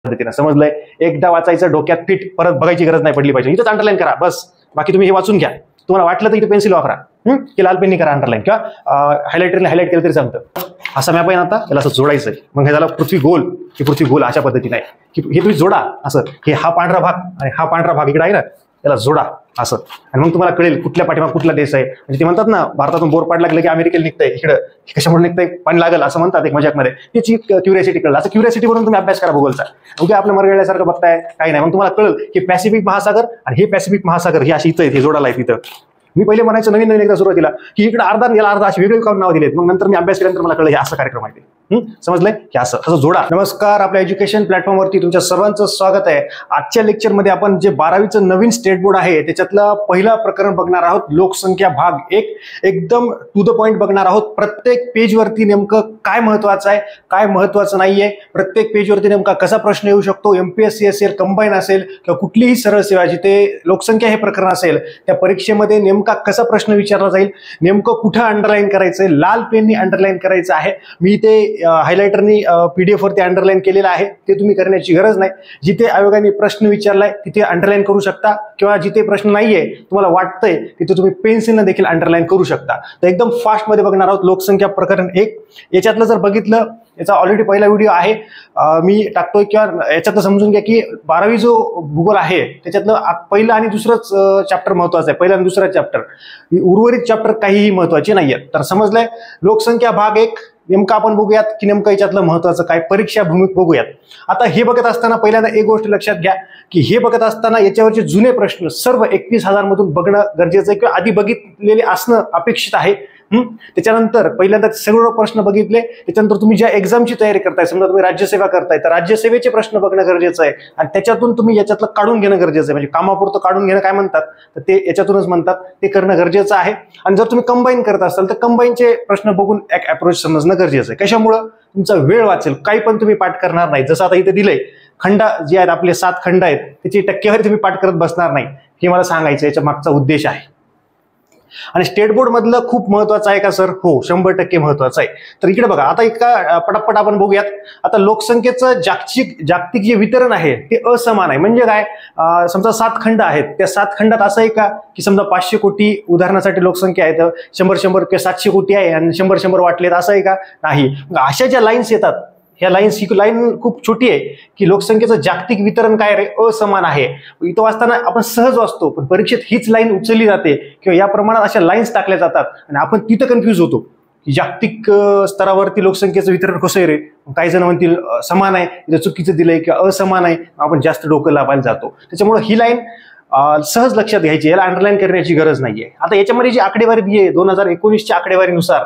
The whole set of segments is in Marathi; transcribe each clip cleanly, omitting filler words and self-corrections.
पद्धतीने समजलंय. एकदा वाचायचं, डोक्यात फिट, परत बघायची गरज नाही पडली पाहिजे. इथंच अंडरलाईन करा बस. बाकी तुम्ही हे वाचून घ्या. तुम्हाला वाटलं तर इथे पेन्सिल वापरा, की लाल पेननी करा अंडरलाईन, किंवा हायलायटरने हायलाइट केलं तरी चालतं. असा मॅप आहे ना, आता त्याला असं जोडायचं आहे. मग हे झाला पृथ्वी गोल, ही पृथ्वी गोल अशा पद्धतीने आहे की हे तुम्ही जोडा असं. हे हा पांढरा भाग आणि हा पांढरा भाग इकडे आहे ना, त्याला जोडा असं. आणि मग तुम्हाला कळेल कुठल्या पाठीमाग कुठला देश आहे. म्हणजे ते म्हणतात ना, भारतातून बोर पाड लागलं की अमेरिकेला निघतंय, इकडं कशामुळे निघतंय, पाणी लागल असं म्हणतात एक मजाकमध्ये. त्याची क्युरियोसिटी कळलं. असं क्युरियोसिटी म्हणून तुम्ही अभ्यास करा भूगोलचा. उद्या आपल्या मरगळल्यासारखं बघताय काही नाही. मग तुम्हाला कळेल की पॅसिफिक महासागर आणि हे पॅसिफिक महासागर हे अशी इथं हे जोडायला आहे तिथं. मी पहिले म्हणायचं नवीन एकदा सुरुवातीला की इकडे अर्धा याला अर्धा अशी वेगळी नाव दिलेत. मग नंतर मी अभ्यास केल्यानंतर मला कळलं हे असं कार्यक्रम आहे. समजलंय की असं जोडा. नमस्कार, आपल्या एज्युकेशन प्लॅटफॉर्मवरती तुमच्या सर्वांचं स्वागत आहे. आजच्या लेक्चरमध्ये आपण जे 12वीचं नवीन स्टेट बोर्ड आहे त्याच्यातलं पहिलं प्रकरण बघणार आहोत, लोकसंख्या भाग 1. एकदम टू द पॉइंट बघणार आहोत. प्रत्येक पेजवरती नेमकं काय महत्वाचं आहे, काय महत्वाचं नाहीये, प्रत्येक पेजवरती नेमका कसा प्रश्न येऊ शकतो. एमपीएससी असेल, कंबाईन असेल किंवा कुठलीही सरळ सेवा जिथे लोकसंख्या हे प्रकरण असेल त्या परीक्षेमध्ये नेमका कसा प्रश्न विचारला जाईल, नेमकं कुठं अंडरलाईन करायचंय, लाल पेननी अंडरलाईन करायचं आहे. मी ते हायलायटरनी पीडीएफ वरती अंडरलाईन केलेलं आहे, ते तुम्ही करण्याची गरज नाही. जिथे आयोगाने प्रश्न विचारलाय तिथे अंडरलाईन करू शकता, किंवा जिथे प्रश्न नाहीये तुम्हाला वाटतंय तिथे तुम्ही पेन्सिलने देखील अंडरलाईन करू शकता. तर एकदम फास्ट मध्ये बघणार आहोत लोकसंख्या प्रकरण 1. याच्यातलं जर बघितलं, याचा ऑलरेडी पहिला व्हिडिओ आहे मी टाकतोय, किंवा याच्यातलं समजून घ्या की 12वी जो भूगोल आहे त्याच्यातलं पहिलं आणि दुसरंच चॅप्टर महत्वाचं आहे. पहिला आणि दुसरा चॅप्टर, उर्वरित चॅप्टर काहीही महत्वाचे नाहीयेत. तर समजलंय. लोकसंख्या भाग 1 नेमकं आपण बघूयात की नेमकं याच्यातलं महत्वाचं काय, परीक्षा भूमिक बघूयात. आता हे बघत असताना पहिल्यांदा एक गोष्ट लक्षात घ्या की हे बघत असताना याच्यावरचे जुने प्रश्न सर्व 21,000 मधून बघणं गरजेचं आहे, किंवा आधी बघितलेले असणं अपेक्षित आहे. त्याच्यानंतर पहिल्यांदा सगळे प्रश्न बघितले, त्याच्यानंतर तुम्ही ज्या एक्झामची तयारी करताय, समजा तुम्ही राज्यसेवा करताय तर राज्यसेवेचे प्रश्न बघणं गरजेचं आहे, आणि त्याच्यातून तुम्ही याच्यातलं काढून घेणं गरजेचं आहे. म्हणजे कामापुरतं काढून घेणं काय म्हणतात तर ते याच्यातूनच म्हणतात, ते करणं गरजेचं आहे. आणि जर तुम्ही कंबाईन करत असाल तर कंबाईनचे प्रश्न बघून एक अप्रोच समजणं गरजेचं आहे. कशामुळं? तुमचा वेळ वाचेल. काही पण तुम्ही पाठ करणार नाही. जसं आता इथे दिलंय खंड जे आहेत आपले 7 खंड आहेत, त्याची टक्केवारी तुम्ही पाठ करत बसणार नाही. हे मला सांगायचं, याच्या मागचा उद्देश आहे. आणि स्टेट बोर्ड मधलं खूप महत्वाचं आहे का सर? हो, 100% महत्वाचं आहे. तर इकडे बघा, आता इतका पटापट आपण बघूयात. आता लोकसंख्येचं जागतिक जे वितरण आहे ते असमान आहे. म्हणजे काय? समजा 7 खंड आहेत, त्या 7 खंडात असं आहे का की समजा 500 कोटी उदाहरणासाठी लोकसंख्या आहे, तर 100 किंवा 700 कोटी आहे आणि 100 वाटलेत, असं आहे का? नाही. अशा ज्या लाईन्स येतात, ह्या लाईन्स, ही लाईन खूप छोटी आहे की लोकसंख्येचं जागतिक वितरण काय रे? असमान आहे. इथं वाचताना आपण सहज वाचतो, पण परीक्षेत हीच लाईन उचलली जाते किंवा या प्रमाणात अशा लाईन्स टाकल्या जातात आणि आपण तिथं कन्फ्यूज होतो की जागतिक स्तरावरती लोकसंख्येचं वितरण कसं आहे रे? काही जण म्हणतील समान आहे, इथं चुकीचं दिलंय, किंवा असमान आहे, आपण जास्त डोकं लावायला जातो. त्याच्यामुळे ही लाईन सहज लक्षात घ्यायची, याला अंडरलाईन करण्याची गरज नाहीये. आता याच्यामध्ये जी आकडेवारी दिली आहे 2019च्या आकडेवारीनुसार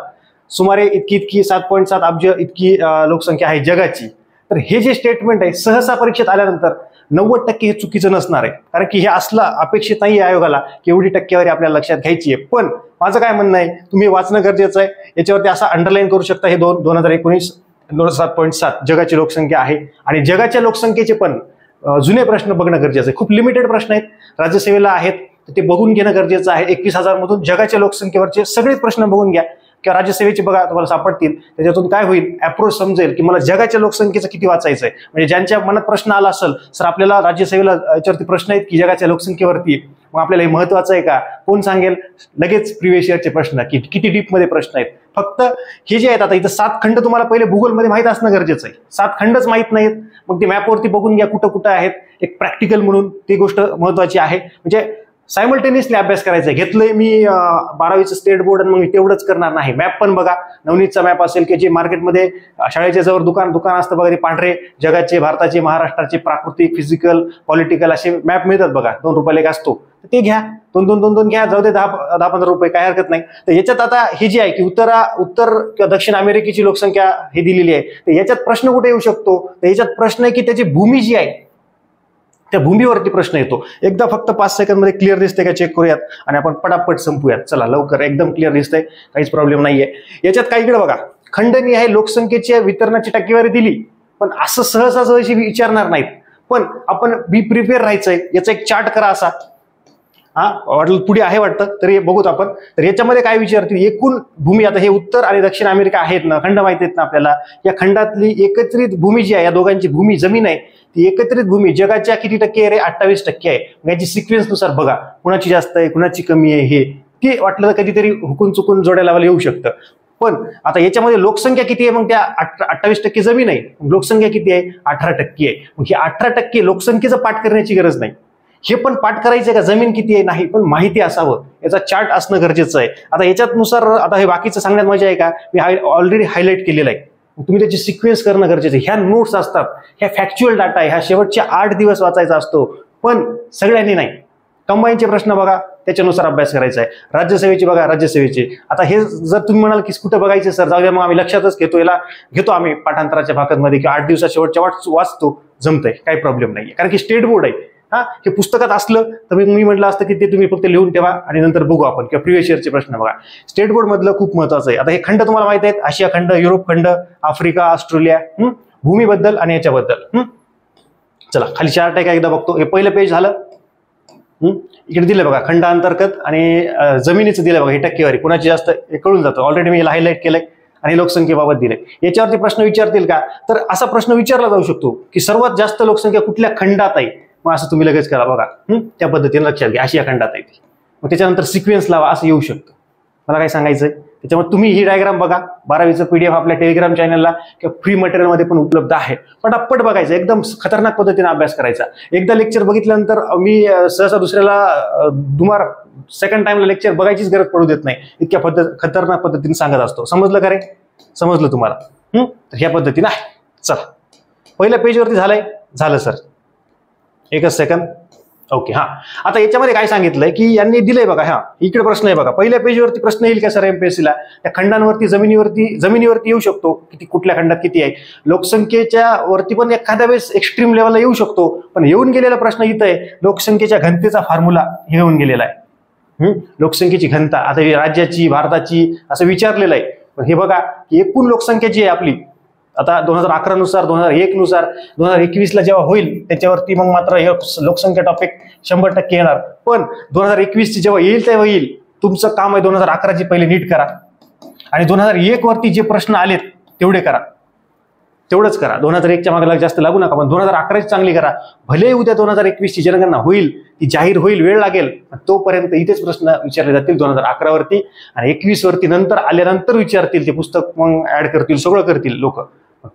सुमारे इतकी 7.7 अब्ज इतकी लोकसंख्या आहे जगाची. तर हे जे स्टेटमेंट आहे सहसा परीक्षेत आल्यानंतर 90% हे चुकीचं नसणार आहे, कारण की हे असलं अपेक्षित नाही आहे आयोगाला की एवढी टक्केवारी आपल्याला लक्षात घ्यायची आहे. पण माझं काय म्हणणं आहे, तुम्ही वाचणं गरजेचं आहे. याच्यावरती असं अंडरलाईन करू शकता, हे 2019 7.7 जगाची लोकसंख्या आहे. आणि जगाच्या लोकसंख्येचे पण जुने प्रश्न बघणं गरजेचं आहे. खूप लिमिटेड प्रश्न आहेत, राज्यसेवेला आहेत, ते बघून घेणं गरजेचं आहे. 21,000 मधून जगाच्या लोकसंख्येवरचे सगळे प्रश्न बघून घ्या, किंवा राज्यसेवेचे बघा, तुम्हाला सापडतील. त्याच्यातून काय होईल, अप्रोच समजेल की मला जगाच्या लोकसंख्येचं किती वाचायचं आहे. म्हणजे ज्यांच्या मनात प्रश्न आला असेल, सर आपल्याला राज्यसेवेला याच्यावरती प्रश्न आहेत की जगाच्या लोकसंख्येवरती, मग आपल्याला हे महत्वाचं आहे का? कोण सांगेल? लगेच प्रिव्हियस इयरचे प्रश्न की किती डीप मध्ये प्रश्न आहेत. फक्त हे जे आहेत, आता इथं 7 खंड तुम्हाला पहिले भूगोलमध्ये माहित असणं गरजेचं आहे. 7 खंडच माहित नाहीत, मग ते मॅपवरती बघून घ्या कुठं कुठं आहेत. एक प्रॅक्टिकल म्हणून ती गोष्ट महत्वाची आहे. म्हणजे सायमल्टेनियसली अभ्यास करायचा. घेतलंय मी 12वीचं स्टेट बोर्ड आणि मग मी तेवढंच करणार नाही. मॅप पण बघा, नवनीतचा मॅप असेल की जे मार्केटमध्ये शाळेच्या जवळ दुकान असतं बघा, ते पांढरे जगाचे, भारताचे, महाराष्ट्राचे प्राकृतिक, फिजिकल, पॉलिटिकल असे मॅप मिळतात बघा, 2 रुपयाला एक असतो, ते घ्या. 2 घ्या, जाऊ दे 10-15 रुपये, काय हरकत नाही. तर याच्यात आता हे जे आहे की उत्तर किंवा दक्षिण अमेरिकेची लोकसंख्या हे दिलेली आहे, तर याच्यात प्रश्न कुठे येऊ शकतो? तर याच्यात प्रश्न आहे की त्याची भूमी जी आहे त्या भूमीवरती प्रश्न येतो. एकदा फक्त 5 सेकंद मध्ये क्लिअर दिसते का चेक करूयात आणि आपण पटापट संपूयात. चला लवकर, एकदम क्लिअर दिसतंय, काहीच प्रॉब्लेम नाहीये. याच्यात काय इकडे बघा, खंडनी आहे लोकसंख्येच्या वितरणाची टक्केवारी दिली, पण असं सहजासहजी विचारणार नाहीत. पण आपण बी प्रिपेअर राहायचंय. याचा एक चार्ट करा असा, वाटलं पुढे आहे वाटतं, तर हे बघूत आपण. तर याच्यामध्ये काय विचारतील, एकूण भूमी, आता हे उत्तर आणि दक्षिण अमेरिका आहेत ना, खंड माहिती आहेत ना आपल्याला, या खंडातली एकत्रित भूमी जी आहे, या दोघांची भूमी जमीन आहे, ती एकत्रित भूमी जगाच्या किती टक्के आहे रे, 28% आहे. याची सिक्वेन्स नुसार बघा, कुणाची जास्त आहे कुणाची कमी आहे, हे ते वाटलं तर कधीतरी हुकून चुकून जोड्या लावायला येऊ शकतं. पण आता याच्यामध्ये लोकसंख्या किती आहे, मग त्या 28% जमीन आहे, लोकसंख्या किती आहे, 18% आहे. मग हे 18% लोकसंख्येचं पाठ करण्याची गरज नाही, हे पण पाठ करायचंय का जमीन किती आहे नाही, पण माहिती असावं, याचा चार्ट असणं गरजेचं आहे. आता याच्यात नुसार आता हे बाकीचं सांगण्यात मजा आहे का, मी ऑलरेडी हायलाइट केलेलं आहे, तुम्ही त्याची सिक्वेन्स करणं गरजेचं आहे. ह्या नोट्स असतात, ह्या फॅक्च्युअल डाटा आहे, ह्या शेवटचे 8 दिवस वाचायचा असतो, पण सगळ्यांनी नाही. कंबाईनचे प्रश्न बघा, त्याच्यानुसार अभ्यास करायचा आहे. राज्यसेवेचे बघा, राज्यसेवेचे. आता हे जर तुम्ही म्हणाल की कुठं बघायचे सर, जाऊ द्या मग आम्ही लक्षातच घेतो, याला घेतो आम्ही पाठांतराच्या भागांमध्ये, की 8 दिवसात शेवटच्या वाचतो, जमतंय, काही प्रॉब्लेम नाही. कारण की स्टेट बोर्ड आहे, हे पुस्तकात असलं तर मी म्हटलं असतं की ते तुम्ही फक्त लिहून ठेवा आणि नंतर बघू आपण, किंवा प्रिव्हियस इयरचे प्रश्न बघा. स्टेट बोर्ड मधलं खूप महत्वाचं आहे. आता हे खंड तुम्हाला माहिती आहेत, आशिया खंड, युरोप खंड, आफ्रिका, ऑस्ट्रेलिया, भूमीबद्दल आणि याच्याबद्दल. चला खाली चार्ट आहे का एकदा बघतो. हे पहिलं पेज झालं. इकडे दिलं बघा खंड अंतर्गत आणि जमिनीचं दिलं बघा, ही टक्केवारी कुणाची जास्त हे कळून जातं. ऑलरेडी मी याला हायलाइट केलंय आणि लोकसंख्येबाबत दिलंय. याच्यावरती प्रश्न विचारतील का, तर असा प्रश्न विचारला जाऊ शकतो की सर्वात जास्त लोकसंख्या कुठल्या खंडात आहे, मग असं तुम्ही लगेच करा बघा, त्या पद्धतीने लक्षात घ्या, आशिया खंडात आहे ती. मग त्याच्यानंतर सिक्वेन्स लावा, असं येऊ शकतं. मला काय सांगायचंय त्याच्यामुळे तुम्ही ही डायग्राम बघा. 12वीचं PDF आपल्या टेलिग्राम चॅनलला किंवा फ्री मटेरियलमध्ये पण उपलब्ध आहे. पटापट बघायचं, एकदम खतरनाक पद्धतीने अभ्यास करायचा. एकदा लेक्चर बघितल्यानंतर मी सहसा दुसऱ्याला सेकंड टाइमला लेक्चर बघायचीच गरज पडू देत नाही, इतक्या खतरनाक पद्धतीने सांगत असतो. समजलं का रे, समजलं तुम्हाला? तर ह्या पद्धतीने आहे. चला पहिल्या पेजवरती झालं सर, एकच सेकंद. ओके, आता याच्यामध्ये काय सांगितलंय की यांनी दिलंय बघा, इकडे प्रश्न आहे बघा, पहिल्या पेजवरती प्रश्न येईल का सर MPSCला, त्या खंडांवरती जमिनीवरती येऊ शकतो, किती कुठल्या खंडात किती आहे, लोकसंख्येच्या वरती पण एखाद्या वेळेस एक्स्ट्रीम लेवलला येऊ शकतो. पण येऊन गेलेला प्रश्न इथं आहे, लोकसंख्येच्या घनतेचा फॉर्म्युला हे येऊन गेलेला आहे. लोकसंख्येची घनता आता राज्याची, भारताची असं विचारलेलं आहे. पण हे बघा की एकूण लोकसंख्या जी आहे आपली, आता 2011 नुसार, 2001 नुसार, 2021ला जेव्हा होईल त्याच्यावरती मग मात्र हे लोकसंख्या टॉपिक 100% येणार. पण 2021ची जेव्हा येईल तेव्हा येईल, तुमचं काम आहे 2011ची पहिले नीट करा आणि 2001 वरती जे प्रश्न आलेत तेवढे करा, तेवढंच करा. 2001च्या मागे जास्त लागू नका, पण 2011ची चांगली करा. भले उद्या 2021ची जनगणना होईल, ती जाहीर होईल, वेळ लागेल, तोपर्यंत इथेच प्रश्न विचारले जातील 2011 वरती, आणि 21 वरती नंतर आल्यानंतर विचारतील, ते पुस्तक मग ऍड करतील, सगळं करतील लोक.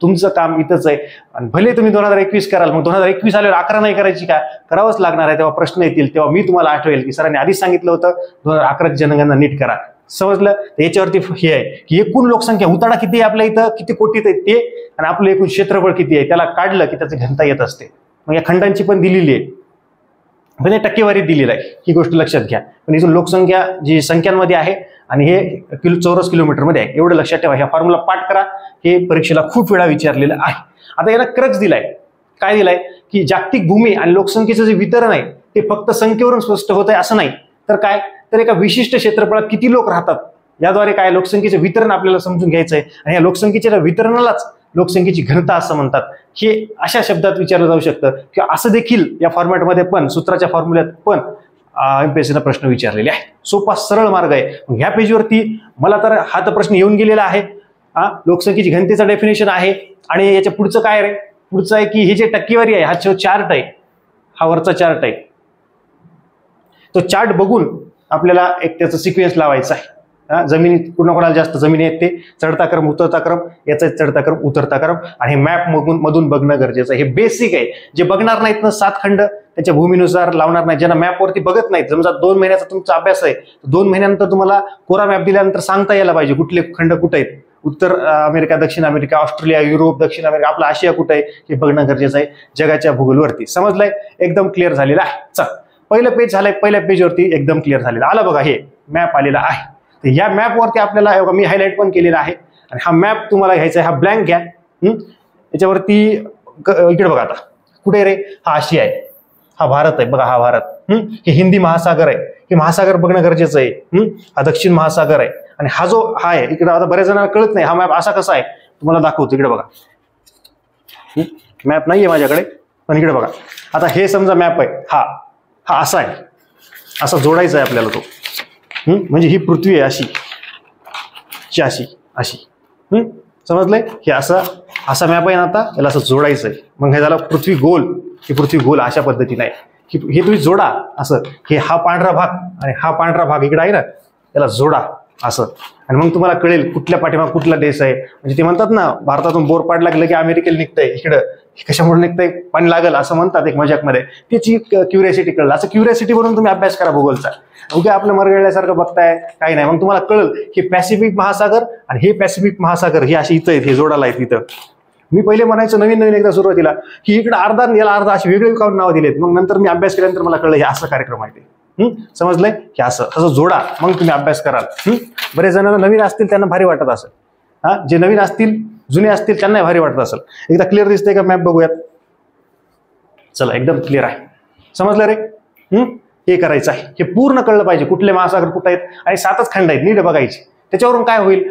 तुमचं काम इथंच आहे. आणि भले तुम्ही 2021 कराल, मग 2021 आल्यावर 11 नाही करायची का, करावंच लागणार आहे. तेव्हा प्रश्न येतील, तेव्हा मी तुम्हाला आठवेल की सरांनी आधीच सांगितलं होतं 2011ची जनगणना नीट करा. समजलं? याच्यावरती हे आहे की एकूण लोकसंख्या उताडा किती आहे आपल्या इथं, किती कोटीत आहे ते, आणि आपलं एकूण क्षेत्रफळ किती आहे, त्याला काढलं की त्याची घनता येत असते. मग या खंडांची पण दिलेली आहे, म्हणजे टक्केवारी दिलेली आहे, ही गोष्ट लक्षात घ्या. पण इथून लोकसंख्या जी संख्यांमध्ये आहे आणि हे चौरस किलोमीटरमध्ये आहे, एवढं लक्षात ठेवा. ह्या फॉर्म्युला पाठ करा, हे परीक्षेला खूप वेळा विचारलेलं आहे. आता याला क्रक्स दिलाय, काय दिलाय की जागतिक भूमी आणि लोकसंख्येचं जे वितरण आहे ते फक्त संख्येवरून स्पष्ट होत आहे असं नाही, तर काय, तर एका विशिष्ट क्षेत्रफळात किती लोक राहतात याद्वारे काय लोकसंख्येचे वितरण आपल्याला समजून घ्यायचं आहे. आणि या लोकसंख्येच्या वितरणालाच लोकसंख्येची घनता असं म्हणतात. हे अशा शब्दात विचारलं जाऊ शकतं किंवा असं देखील या फॉर्मॅटमध्ये पण, सूत्राच्या फॉर्म्युल्यात पण MPSCला प्रश्न विचारलेले आहे. सोपा सरळ मार्ग आहे. ह्या पेजवरती मला तर हा तर प्रश्न येऊन गेलेला आहे. लोकसंख्येची घनतेचा डेफिनेशन आहे, आणि याच्या पुढचं काय रे, पुढचं आहे की हे जे टक्केवारी आहे, हा जो चार्ट आहे, हा वरचा चार्ट आहे, तो चार्ट बघून आपल्याला एक त्याचा सिक्वेन्स लावायचा आहे. जमिनी कोणाला जास्त जमिनी आहेत ते चढता क्रम उतरता क्रम, याचा चढता क्रम उतरता क्रम, आणि हे मॅप मधून बघणं गरजेचं आहे. हे बेसिक आहे. जे बघणार नाहीत ना 7 खंड त्याच्या भूमीनुसार लावणार नाही, ज्यांना मॅपवरती बघत नाहीत, समजा 2 महिन्याचा तुमचा अभ्यास आहे, 2 महिन्यानंतर तुम्हाला कोरा मॅप दिल्यानंतर सांगता यायला पाहिजे कुठले खंड कुठे आहेत, उत्तर अमेरिका, दक्षिण अमेरिका, ऑस्ट्रेलिया, युरोप, दक्षिण अमेरिका, आपला आशिया कुठे आहे हे बघणं गरजेचं आहे जगाच्या भूगोलवरती. समजलंय? एकदम क्लिअर झालेलं आहे. चल पहिलं पेज झालंय, पहिल्या पेजवरती एकदम क्लिअर झालेलं आलं बघा, हे मॅप आलेला आहे. या मॅपवरती आपल्याला मी हायलाइट पण केलेला आहे, आणि हा मॅप तुम्हाला घ्यायचा आहे, हा ब्लँक घ्या. याच्यावरती इकडे बघा, आता कुठे रे, हा आशिया आहे, हा भारत आहे बघा, हा भारत. हे हिंदी महासागर आहे, हे महासागर बघणं गरजेचं आहे. हा दक्षिण महासागर आहे, आणि हा जो आहे इकडे, आता बऱ्याच जणांना कळत नाही हा मॅप असा कसा आहे, तुम्हाला दाखवतो. इकडे बघा, मॅप नाहीये माझ्याकडे, पण इकडे बघा. आता हे समजा मॅप आहे, हा असा आहे, असा जोडायचा आहे आपल्याला तो. म्हणजे ही पृथ्वी आहे अशी अशी अशी. समजलंय? हे असा मॅप आहे ना, आता याला असं जोडायचं आहे. मग हे झालं पृथ्वी गोल, ही पृथ्वी गोल अशा पद्धतीने आहे. हे तुम्ही जोडा असं, हे हा पांढरा भाग आणि हा पांढरा भाग इकडे आहे ना, याला जोडा असं, आणि मग तुम्हाला कळेल कुठल्या पाठीमाग कुठला देश आहे. म्हणजे ते म्हणतात ना, भारतातून बोर पाड लागलं की अमेरिकेला निघतंय, इकडं कशामुळे निघतंय, पाणी लागल असं म्हणतात एक मजाकमध्ये. त्याची क्युरियोसिटी कळलं. असं क्युरियोसिटी बनवून तुम्ही अभ्यास करा भूगोलचा. उद्या आपलं मरगळल्यासारखं बघताय काही नाही, मग तुम्हाला कळलं की पॅसिफिक महासागर आणि हे पॅसिफिक महासागर हे असे इथं आहेत, हे जोडाला आहेत इथं. मी पहिले म्हणायचं नवीन एकदा सुरुवातीला की इकडे अर्धा याला अर्धा अशी वेगळी काढून नावं दिलेत. मग नंतर मी अभ्यास केल्यानंतर मला कळलं हे असं कार्यक्रम आहे ते. समजलंय की असं जोडा, मग तुम्ही अभ्यास कराल. बरेच जणांना नवीन असतील त्यांना भारी वाटत असेल. जे नवीन असतील, जुने असतील त्यांना भारी वाटत असेल. एकदा क्लिअर दिसतंय का मॅप बघूयात. चला, एकदम क्लिअर आहे. समजलं रे? हे करायचं आहे. हे पूर्ण कळलं पाहिजे कुठले महासागर कुठे आहेत, आणि 7च खंड आहेत, नीट बघायचे. त्याच्यावरून काय होईल,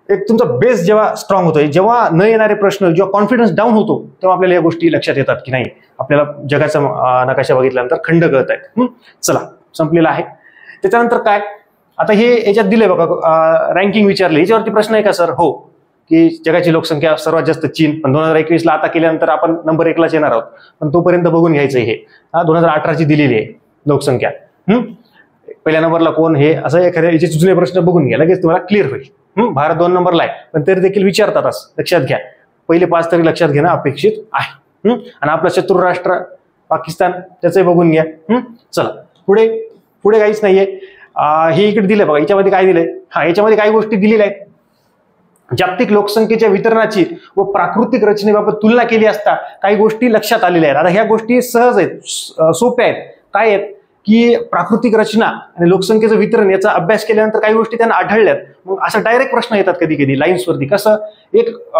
एक तुमचा बेस जेव्हा स्ट्रॉंग होतोय, जेव्हा न येणारे प्रश्न, जेव्हा कॉन्फिडन्स डाऊन होतो, तेव्हा आपल्याला या गोष्टी लक्षात येतात की नाही, आपल्याला जगाचा नकाशा बघितल्यानंतर खंड कळत आहेत. चला, संपलेला आहे. त्याच्यानंतर काय, आता हे याच्यात दिले बघा, रँकिंग विचारले. याच्यावरती प्रश्न आहे का सर? हो, की जगाची लोकसंख्या सर्वात जास्त चीन, पण 2021ला आता केल्यानंतर आपण नंबर 1लाच येणार आहोत, पण तोपर्यंत बघून घ्यायचं. हे 2018ची दिलेली आहे लोकसंख्या. पहिल्या नंबरला कोण, हे असं एखाद्या याचे जुने प्रश्न बघून घ्या, लगेच तुम्हाला क्लिअर होईल. भारत 2 नंबरला आहे, पण तरी देखील विचारतातच, लक्षात घ्या. पहिले 5 तरी लक्षात घेणं अपेक्षित आहे. आणि आपलं शत्रू राष्ट्र पाकिस्तान, त्याचंही बघून घ्या. चला, पुढे काहीच नाहीये. हे इकडे दिलंय बघा, याच्यामध्ये काय दिलंय, याच्यामध्ये काही गोष्टी दिलेल्या आहेत. जागतिक लोकसंख्येच्या वितरणाची व प्राकृतिक रचनेबाबत तुलना केली असता काही गोष्टी लक्षात आलेल्या आहेत. आता ह्या गोष्टी सहज आहेत, सोप्या आहेत. काय आहेत की प्राकृतिक रचना आणि लोकसंख्येचं वितरण याचा अभ्यास केल्यानंतर काही गोष्टी त्यांना आढळल्यात. मग असा डायरेक्ट प्रश्न येतात कधी कधी लाईन्सवरती. कसं,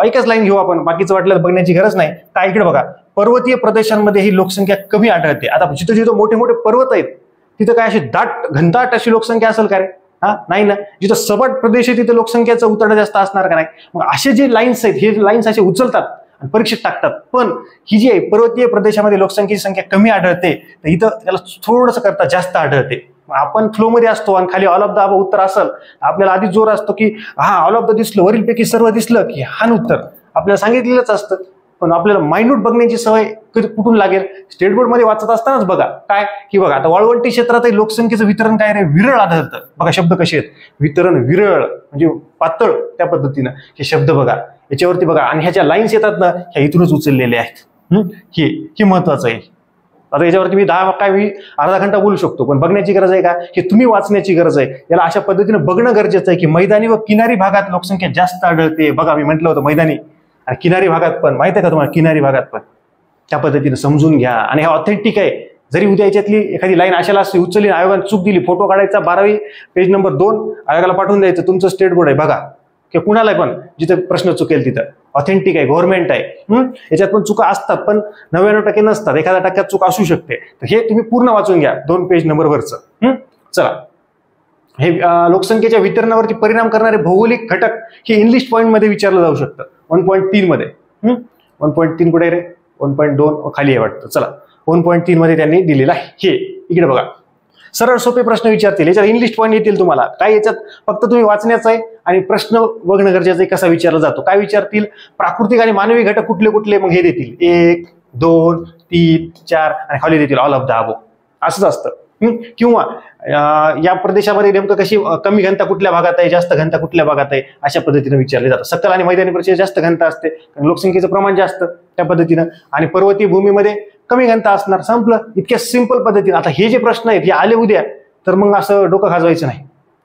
एकच लाईन घेऊ आपण, बाकीचं वाटलं बघण्याची गरज नाही. काय, इकडे बघा, पर्वतीय प्रदेशांमध्ये ही लोकसंख्या कमी आढळते. आता जिथं जिथं मोठे मोठे पर्वत आहेत तिथं काय अशी घनदाट अशी लोकसंख्या असेल का रे? नाही ना. जिथं सपाट प्रदेश आहे तिथे लोकसंख्येचं उतरडं जास्त असणार का नाही? मग असे जे लाईन्स आहेत, हे लाईन्स असे उचलतात आणि परीक्षेत टाकतात. पण ही जी आहे पर्वतीय प्रदेशामध्ये लोकसंख्येची संख्या कमी आढळते, तर इथं त्याला थोडंसं करता जास्त आढळते. आपण फ्लो मध्ये असतो आणि खाली ऑल ऑफ द अबव उत्तर असेल, आपल्याला आधीच जोर असतो की ऑल ऑफ द दिसलं, वरीलपैकी सर्व दिसलं की हा उत्तर आपल्याला सांगितलेलंच असतं. पण आपल्याला मायन्यूट बघण्याची सवय कुठून लागेल? स्टेट बोर्ड मध्ये वाचत असतानाच बघा काय की बघा, आता वाळवंटी क्षेत्रात लोकसंख्येचं वितरण काय रे, विरळ आढळतं. बघा शब्द कसे आहेत, वितरण विरळ म्हणजे पातळ, त्या पद्धतीनं हे शब्द बघा. याच्यावरती बघा, आणि ह्याच्या लाईन्स येतात ना, ह्या इथूनच उचललेल्या आहेत. हे महत्वाचं आहे. आता याच्यावरती मी अर्धा घंटा बोलू शकतो, पण बघण्याची गरज आहे का, हे तुम्ही वाचण्याची गरज आहे. याला अशा पद्धतीनं बघणं गरजेचं आहे की मैदानी व किनारी भागात लोकसंख्या जास्त आढळते. बघा, मी म्हटलं होतं मैदानी आणि किनारी भागात पण, माहिती आहे का तुम्हाला, किनारी भागात पण. त्या पद्धतीने समजून घ्या. आणि हे ऑथेंटिक आहे. जरी उद्या याच्यातली एखादी लाईन अशाला असते, उचलली, आयोगाने चूक दिली, फोटो काढायचा 12वी पेज नंबर 2 आयोगाला पाठवून द्यायचं. तुमचं स्टेट बोर्ड आहे बघा, किंवा कुणाला पण जिथे प्रश्न चुकेल तिथं. ऑथेंटिक आहे, गव्हर्नमेंट आहे. याच्यात पण चुका असतात, पण 99% नसतात, 1% चूक असू शकते. तर हे तुम्ही पूर्ण वाचून घ्या 2 पेज नंबर वरचं. चला, हे लोकसंख्येच्या वितरणावरती परिणाम करणारे भौगोलिक घटक हे इंग्लिश पॉईंट मध्ये विचारलं जाऊ शकतं. 1.3 मध्ये. 1.3 कुठे रे? 1.2 खाली आहे वाटतं. चला, 1.3 मध्ये त्यांनी दिलेलं आहे. हे इकडे बघा, सरळ सोपे प्रश्न विचारतील. याच्यात इंग्लिश पॉईंट येतील तुम्हाला. काय याच्यात फक्त तुम्ही वाचण्याचं आहे आणि प्रश्न बघणं गरजेचं आहे कसा विचारला जातो. काय विचारतील, प्राकृतिक आणि मानवी घटक कुठले कुठले, मग हे देतील 1, 2, 3, 4 आणि खाली देतील ऑल ऑफ द अबव. असंच असतं. किंवा या प्रदेशामध्ये नेमकं कशी कमी घनता कुठल्या भागात आहे, जास्त घनता कुठल्या भागात आहे, अशा पद्धतीने विचारले जातात. सकल आणि मैदानी प्रदेशात जास्त घनता असते, लोकसंख्येचं प्रमाण जास्त त्या पद्धतीनं, आणि पर्वतीय भूमीमध्ये कमी घनता असणार. संपलं. इतक्या सिंपल पद्धतीने. आता हे जे प्रश्न आहेत हे आले उद्या, तर मग असं डोकं खाजवायचं नाही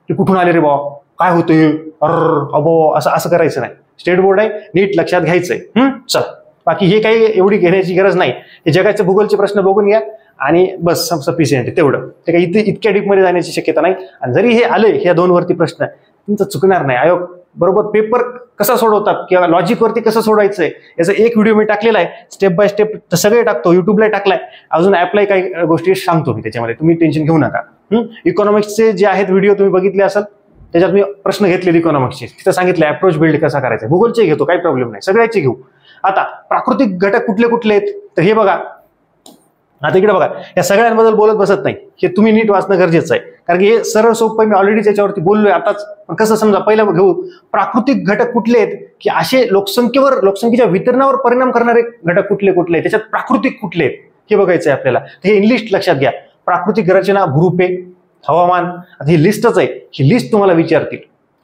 की कुठून आले रे बाबा, काय होतंय, अबो, असं करायचं नाही. स्टेट बोर्ड आहे, नीट लक्षात घ्यायचंय. चल, बाकी हे काही एवढी घेण्याची गरज नाही. हे जगाचे भूगोलचे प्रश्न बघून घ्या आणि बस सफिशियंट आहे तेवढं. ते काही इतक्या डीपमध्ये जाण्याची शक्यता नाही. आणि जरी हे आले ह्या 2 वरती प्रश्न, तुमचं चुकणार नाही. आयोग बरोबर पेपर कसा सोडवतात किंवा लॉजिक वरती कसं सोडवायचंय याचा एक व्हिडिओ मी टाकलेला आहे, स्टेप बाय स्टेप सगळे टाकतो, युट्यूबला टाकलाय. अजून ऍपला काही गोष्टी सांगतो मी त्याच्यामध्ये, तुम्ही टेन्शन घेऊ नका. इकॉनॉमिक्सचे जे आहेत व्हिडिओ तुम्ही बघितले असाल, त्याच्यात मी प्रश्न घेतले इकॉनॉमिक्सचे, तिथं सांगितलं अप्रोच बिल्ड कसा करायचा. भूगोलचे घेतो, काही प्रॉब्लेम नाही, सगळ्याचे घेऊ. आता प्राकृतिक घटक कुठले कुठले आहेत, तर हे बघा, आता इकडे बघा, या सगळ्यांबद्दल बोलत बसत नाही, हे तुम्ही नीट वाचणं गरजेचं आहे, कारण की हे सरळ सोपं मी ऑलरेडी त्याच्यावरती बोललोय आताच. पण कसं समजा, पहिलं घेऊ प्राकृतिक घटक कुठले आहेत, की असे लोकसंख्येच्या वितरणावर परिणाम करणारे घटक कुठले कुठले आहेत, त्याच्यात प्राकृतिक कुठले आहेत हे बघायचं आहे आपल्याला. तर हे लिस्ट लक्षात घ्या, प्राकृतिक रचना, भूरूपे, हवामान. आता ही लिस्टच आहे, ही लिस्ट तुम्हाला विचारतील.